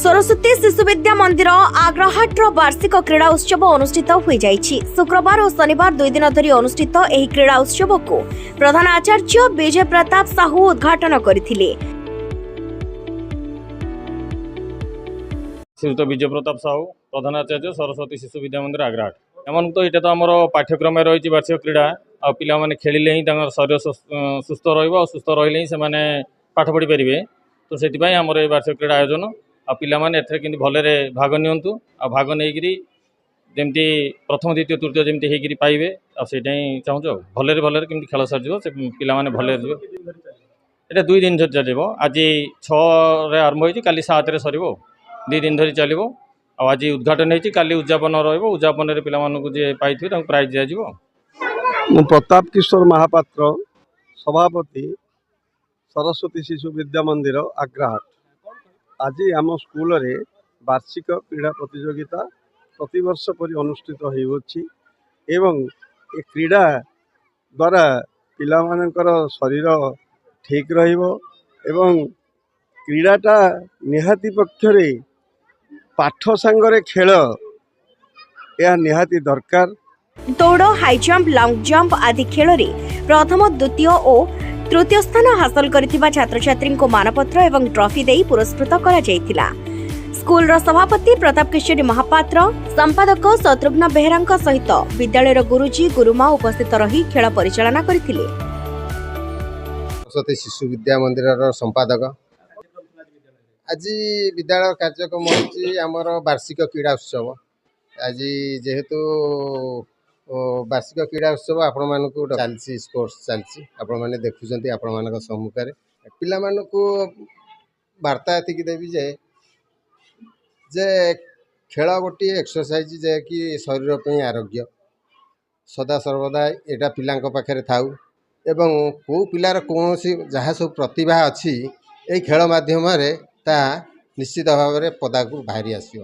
सरस्वती शिशु विद्या मंदिर आग्राहाटर वार्षिक क्रीड़ा उत्सव अनुष्ठित हो जाइछि। शुक्रवार और शनिवार 2 दिन धरी अनुष्ठित एही क्रीड़ा उत्सव को प्रधान आचार्य विजय प्रताप साहू उद्घाटन करथिले। श्रीयुत विजय प्रताप साहू प्रधान आचार्य सरस्वती शिशु विद्या मंदिर आग्राहाट। एमन तो ये आम पाठ्यक्रम रही वार्षिक क्रीड़ा आ पिला माने खेलिले ही शरीर सुस्थ रहिबो, सुस्थ रहिले ही से माने पाठ पढ़ी पारे। तो से आमर ये वार्षिक क्रीड़ा आयोजन आ पिला माने एथरे किंतु भलरे भाग नियंतु आ भाग नेइकरी जेमती प्रथम द्वितीय तृतीय जेमती हेकरी पाइबे आ सेटा ही चाहूँ भलरे भलरे केमती खेल सर से पिला माने भलरे जिवो। एटा 2 दिन धरि चलिबो। आज 6 रे आरंभ होइछि, काली 7 रे सरिबो। 2 दिन धरि चलिबो। आज उद्घाटन होइछि, काली उद्यापन रहिबो। उद्यापन रे पिला मानकु जे पाइथिबे तांको प्राइज दिया जिवो। मु प्रताप किशोर महापात्र, सभापति सरस्वती शिशु विद्या मंदिर आग्राहाट। आज आम स्कूल रे वार्षिक क्रीड़ा प्रतियोगिता प्रतिवर्ष परि अनुष्ठित होइछि एवं ए क्रीड़ा द्वारा पिला मानकर शरीर ठीक रहिबो एवं क्रीड़ाटा निहाती पक्षरे पाठ सांगरे खेल या निहाती दरकार। दौड़, हाई जंप, लॉन्ग जंप आदि खेल रे प्रथम, द्वितीय और तृतीय स्थान हासिल करथिबा छात्र छात्री को मानपत्र एवं ट्रॉफी देई पुरस्कृत करा जायतिला। स्कूल रो सभापति प्रताप किशोर महापात्र, संपादक शत्रुघ्न बेहरा सहित विद्यालय गुरुजी गुरुमा उपस्थित रही खेल परिचालना करथिले। सरस्वती शिशु विद्या मंदिर संपादक आज विद्यालय कार्यक्रम होची आमर वार्षिक क्रीड़ा उत्सव। आज जेहेतु वार्षिक क्रीड़ा उत्सव आपण मानकु चलछि, स्पोर्ट्स चलछि, आपण माने देखुचंती आपण मानक सम्मुख रे पिला मानकु वार्ता एतिकी देबी जे खेल गोटे एक्सरसाइज जे कि शरीर पे आरोग्य सदा सर्वदा एटा पिलांक पाखरे थाउ एवं को पिलार कौन जहाँ सब प्रतिभा अच्छी ए खेल माध्यम ता निश्चित भाव में पदा को बाहरी आसियो।